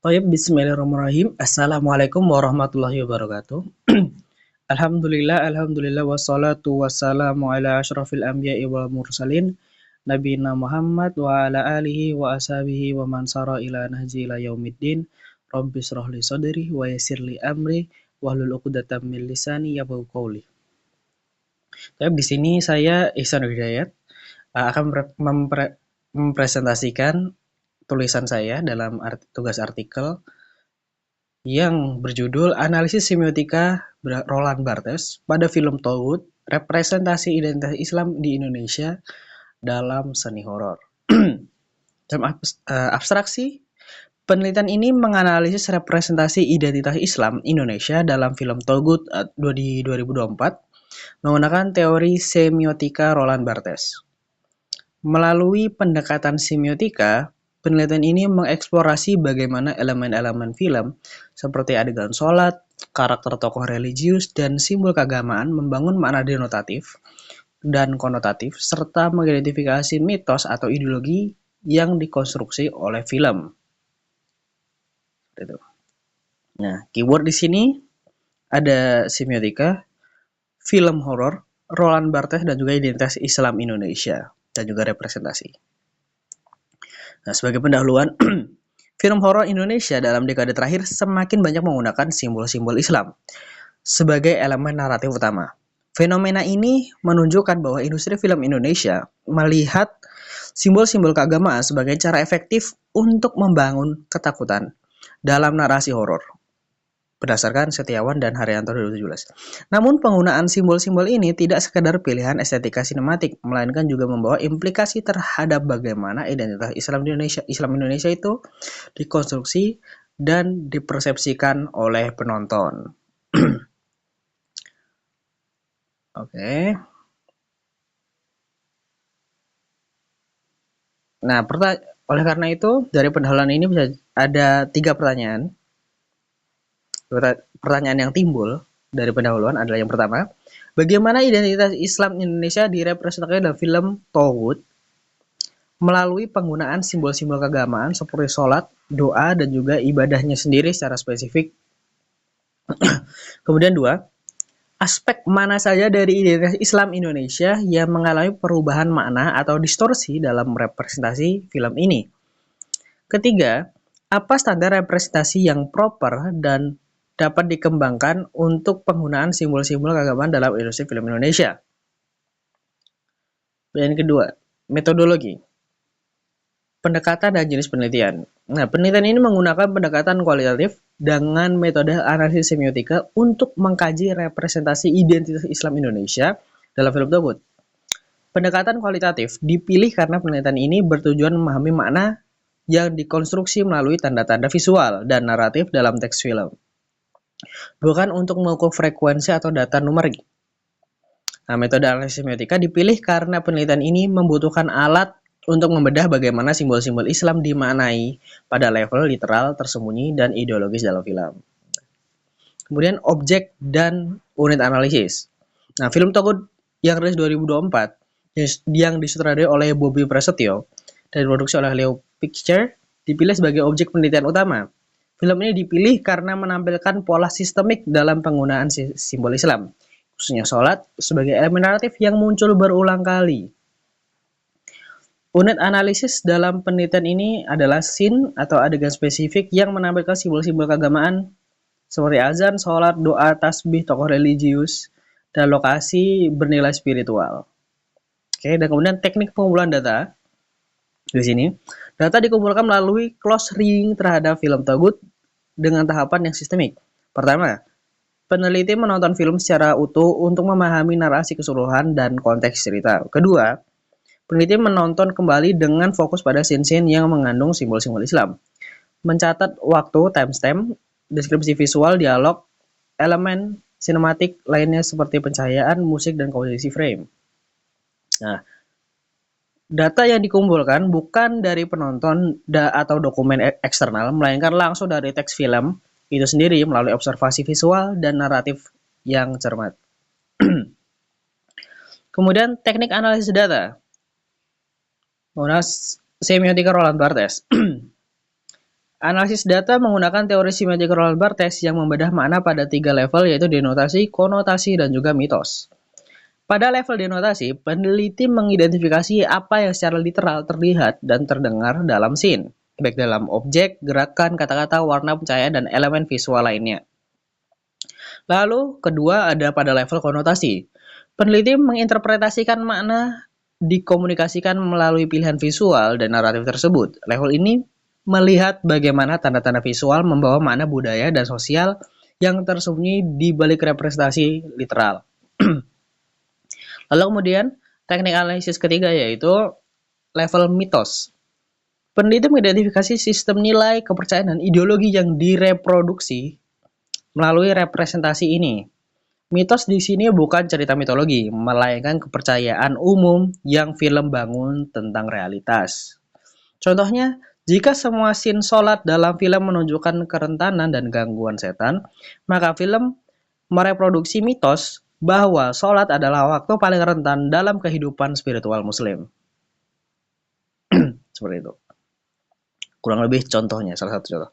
Bismillahirrahmanirrahim. Assalamualaikum warahmatullahi wabarakatuh. Alhamdulillah, wassalatu wassalamu ala asyrafil anbiya'i wal mursalin nabiyina Muhammad wa ala alihi wa ashabihi wa man sara ila nahji ila yaumiddin. Rabbi shrah li sadri wa yassir li amri wahlul 'uqdatam min lisani yafqahu qawli. Di sini saya Ihsan Hidayat akan mempresentasikan tulisan saya dalam tugas artikel yang berjudul Analisis Semiotika Roland Barthes pada film Tauhid, Representasi Identitas Islam di Indonesia dalam Seni Horor. Dalam abstraksi, penelitian ini menganalisis representasi identitas Islam Indonesia dalam film Tauhid di 2024 menggunakan teori semiotika Roland Barthes. Melalui pendekatan semiotika, penelitian ini mengeksplorasi bagaimana elemen-elemen film seperti adegan sholat, karakter tokoh religius, dan simbol keagamaan membangun makna denotatif dan konotatif serta mengidentifikasi mitos atau ideologi yang dikonstruksi oleh film. Nah, keyword di sini ada semiotika, film horor, Roland Barthes, dan juga identitas Islam Indonesia dan juga representasi. Nah, sebagai pendahuluan, film horor Indonesia dalam dekade terakhir semakin banyak menggunakan simbol-simbol Islam sebagai elemen naratif utama. Fenomena ini menunjukkan bahwa industri film Indonesia melihat simbol-simbol keagamaan sebagai cara efektif untuk membangun ketakutan dalam narasi horor. Berdasarkan Setiawan dan Haryanto 2017. Namun penggunaan simbol-simbol ini tidak sekadar pilihan estetika sinematik, melainkan juga membawa implikasi terhadap bagaimana identitas Islam Indonesia itu dikonstruksi dan dipersepsikan oleh penonton. Oke. Nah, oleh karena itu dari pendahuluan ini bisa ada 3 pertanyaan. Pertanyaan yang timbul dari pendahuluan adalah yang pertama, bagaimana identitas Islam Indonesia direpresentasikan dalam film Tauhid melalui penggunaan simbol-simbol keagamaan seperti sholat, doa, dan juga ibadahnya sendiri secara spesifik. Kemudian 2, aspek mana saja dari identitas Islam Indonesia yang mengalami perubahan makna atau distorsi dalam representasi film ini. Ketiga, apa standar representasi yang proper dan dapat dikembangkan untuk penggunaan simbol-simbol keagamaan dalam industri film Indonesia. Yang kedua, metodologi, pendekatan dan jenis penelitian. Nah, penelitian ini menggunakan pendekatan kualitatif dengan metode analisis semiotika untuk mengkaji representasi identitas Islam Indonesia dalam film tersebut. Pendekatan kualitatif dipilih karena penelitian ini bertujuan memahami makna yang dikonstruksi melalui tanda-tanda visual dan naratif dalam teks film, bukan untuk mengukur frekuensi atau data numerik. Nah, metode analisis semiotika dipilih karena penelitian ini membutuhkan alat untuk membedah bagaimana simbol-simbol Islam dimaknai pada level literal, tersembunyi, dan ideologis dalam film. Kemudian objek dan unit analisis. Nah, film Tauhid yang rilis 2024 yang disutradarai oleh Bobby Prasetyo dan diproduksi oleh Leo Pictures dipilih sebagai objek penelitian utama. Film ini dipilih karena menampilkan pola sistemik dalam penggunaan simbol Islam, khususnya sholat, sebagai elemen naratif yang muncul berulang kali. Unit analisis dalam penelitian ini adalah scene atau adegan spesifik yang menampilkan simbol-simbol keagamaan seperti azan, sholat, doa, tasbih, tokoh religius, dan lokasi bernilai spiritual. Oke, dan kemudian teknik pengumpulan data. Di sini, data dikumpulkan melalui close reading terhadap film Tauhid dengan tahapan yang sistemik. Pertama, peneliti menonton film secara utuh untuk memahami narasi keseluruhan dan konteks cerita. Kedua, peneliti menonton kembali dengan fokus pada scene-scene yang mengandung simbol-simbol Islam. Mencatat waktu, timestamp, deskripsi visual, dialog, elemen sinematik lainnya seperti pencahayaan, musik, dan komposisi frame. Nah, data yang dikumpulkan bukan dari penonton atau dokumen eksternal, melainkan langsung dari teks film itu sendiri melalui observasi visual dan naratif yang cermat. Kemudian teknik analisis data menggunakan semiotika Roland Barthes. Analisis data menggunakan teori semiotik Roland Barthes yang membedah makna pada 3 level, yaitu denotasi, konotasi, dan juga mitos. Pada level denotasi, peneliti mengidentifikasi apa yang secara literal terlihat dan terdengar dalam scene, baik dalam objek, gerakan, kata-kata, warna, pencahayaan, dan elemen visual lainnya. Lalu, kedua ada pada level konotasi. Peneliti menginterpretasikan makna dikomunikasikan melalui pilihan visual dan naratif tersebut. Level ini melihat bagaimana tanda-tanda visual membawa makna budaya dan sosial yang tersembunyi di balik representasi literal. Lalu kemudian teknik analisis ketiga yaitu level mitos. Peneliti mengidentifikasi sistem nilai, kepercayaan, dan ideologi yang direproduksi melalui representasi ini. Mitos di sini bukan cerita mitologi, melainkan kepercayaan umum yang film bangun tentang realitas. Contohnya, jika semua scene sholat dalam film menunjukkan kerentanan dan gangguan setan, maka film mereproduksi mitos bahwa sholat adalah waktu paling rentan dalam kehidupan spiritual muslim. Seperti itu. Kurang lebih contohnya, salah satu contoh.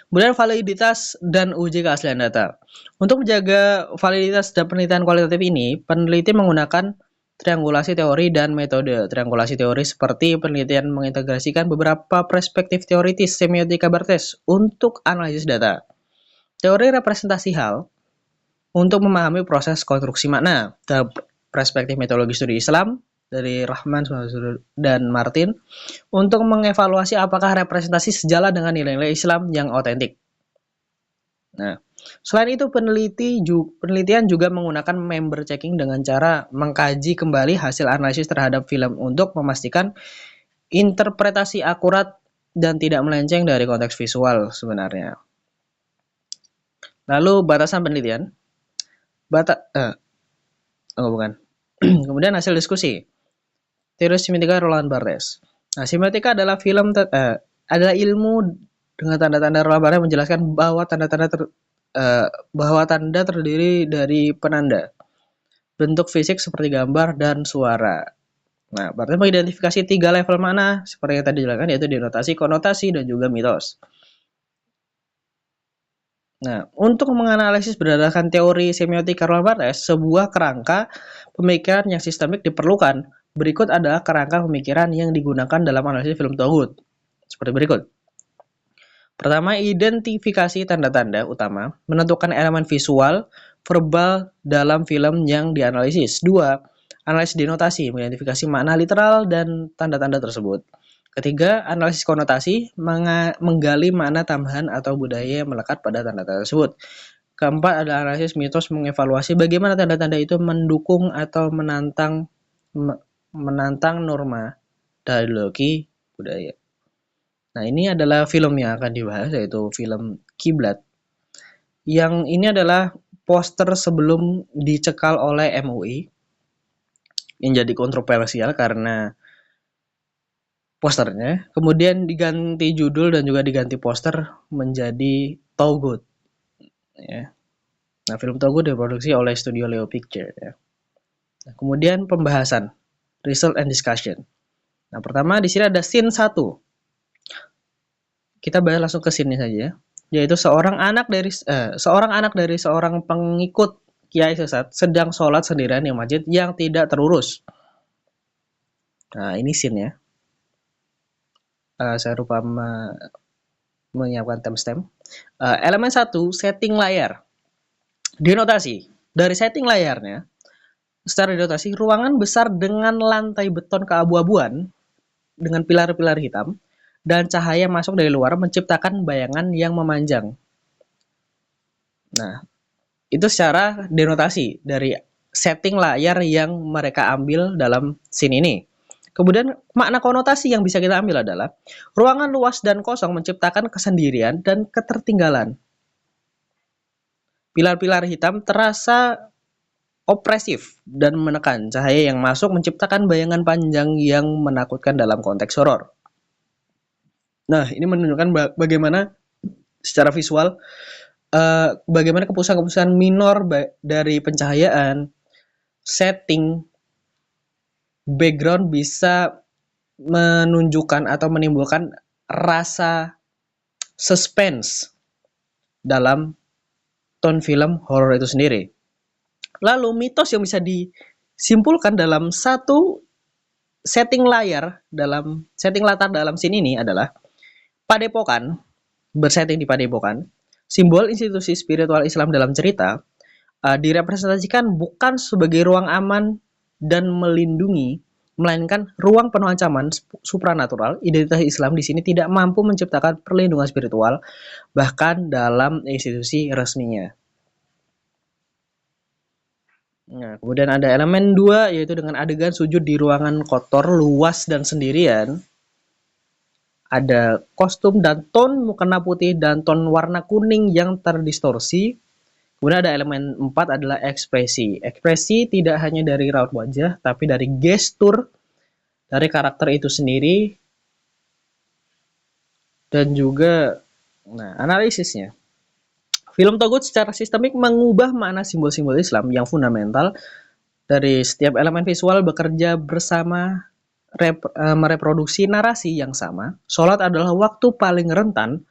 Kemudian validitas dan uji keaslian data. Untuk menjaga validitas dan penelitian kualitatif ini, peneliti menggunakan triangulasi teori dan metode. Triangulasi teori seperti penelitian mengintegrasikan beberapa perspektif teoritis semiotika Barthes untuk analisis data. Teori representasi hal untuk memahami proses konstruksi makna. Perspektif metodologi studi Islam dari Rahman dan Martin untuk mengevaluasi apakah representasi sejalan dengan nilai-nilai Islam yang otentik. Nah, selain itu penelitian juga menggunakan member checking dengan cara mengkaji kembali hasil analisis terhadap film untuk memastikan interpretasi akurat dan tidak melenceng dari konteks visual sebenarnya. Lalu batasan penelitian. Kemudian hasil diskusi. Teori semiotika Roland Barthes. Nah, semiotika adalah adalah ilmu dengan tanda-tanda Roland Barthes menjelaskan bahwa tanda terdiri dari penanda, bentuk fisik seperti gambar dan suara. Nah, Barthes mengidentifikasi 3 level makna seperti yang tadi dijelaskan, yaitu denotasi, konotasi, dan juga mitos. Nah, untuk menganalisis berdasarkan teori semiotika Roland Barthes, sebuah kerangka pemikiran yang sistemik diperlukan. Berikut adalah kerangka pemikiran yang digunakan dalam analisis film Tauhid. Seperti berikut. Pertama, identifikasi tanda-tanda utama, menentukan elemen visual, verbal dalam film yang dianalisis. 2. Analisis denotasi, mengidentifikasi makna literal dan tanda-tanda tersebut. Ketiga, analisis konotasi, menggali makna tambahan atau budaya yang melekat pada tanda-tanda tersebut. Keempat, adalah analisis mitos, mengevaluasi bagaimana tanda-tanda itu mendukung atau menantang norma ideologi budaya. Nah, ini adalah film yang akan dibahas, yaitu film Kiblat. Yang ini adalah poster sebelum dicekal oleh MUI yang jadi kontroversial karena posternya, kemudian diganti judul dan juga diganti poster menjadi Tauhid. Ya. Nah, film Tauhid diproduksi oleh studio Leo Picture. Ya. Nah, kemudian pembahasan, result and discussion. Nah, pertama di sini ada scene 1. Kita bahas langsung ke scene saja, yaitu seorang anak dari seorang pengikut kiai sesat sedang sholat sendirian di masjid yang tidak terurus. Nah, ini scene ya. Saya lupa menyiapkan timestamp. Elemen 1, setting layar. Denotasi. Dari setting layarnya, secara denotasi, ruangan besar dengan lantai beton keabu-abuan dengan pilar-pilar hitam dan cahaya masuk dari luar menciptakan bayangan yang memanjang. Nah, itu secara denotasi dari setting layar yang mereka ambil dalam scene ini. Kemudian makna konotasi yang bisa kita ambil adalah ruangan luas dan kosong menciptakan kesendirian dan ketertinggalan. Pilar-pilar hitam terasa opresif dan menekan. Cahaya yang masuk menciptakan bayangan panjang yang menakutkan dalam konteks horor. Nah, ini menunjukkan bagaimana secara visual bagaimana keputusan-keputusan minor dari pencahayaan, setting, background bisa menunjukkan atau menimbulkan rasa suspense dalam tone film horor itu sendiri. Lalu mitos yang bisa disimpulkan dalam satu setting latar dalam scene ini adalah Padepokan, bersetting di Padepokan, simbol institusi spiritual Islam dalam cerita, direpresentasikan bukan sebagai ruang aman dan melindungi, melainkan ruang penuh ancaman supranatural. Identitas Islam di sini tidak mampu menciptakan perlindungan spiritual, bahkan dalam institusi resminya. Nah, kemudian ada elemen 2, yaitu dengan adegan sujud di ruangan kotor, luas, dan sendirian. Ada kostum dan ton mukena putih dan ton warna kuning yang terdistorsi. Kemudian ada elemen 4 adalah ekspresi. Ekspresi tidak hanya dari raut wajah, tapi dari gestur dari karakter itu sendiri dan juga analisisnya. Film Togut secara sistemik mengubah makna simbol-simbol Islam yang fundamental. Dari setiap elemen visual bekerja bersama mereproduksi narasi yang sama. Sholat adalah waktu paling rentan,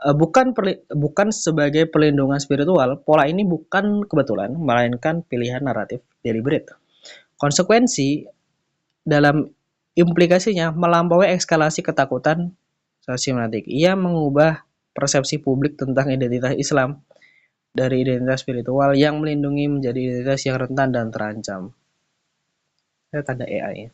bukan sebagai perlindungan spiritual. Pola ini bukan kebetulan, melainkan pilihan naratif deliberate. Konsekuensi dalam implikasinya melampaui eskalasi ketakutan semiotik. Ia mengubah persepsi publik tentang identitas Islam dari identitas spiritual yang melindungi menjadi identitas yang rentan dan terancam. Saya tanda AI.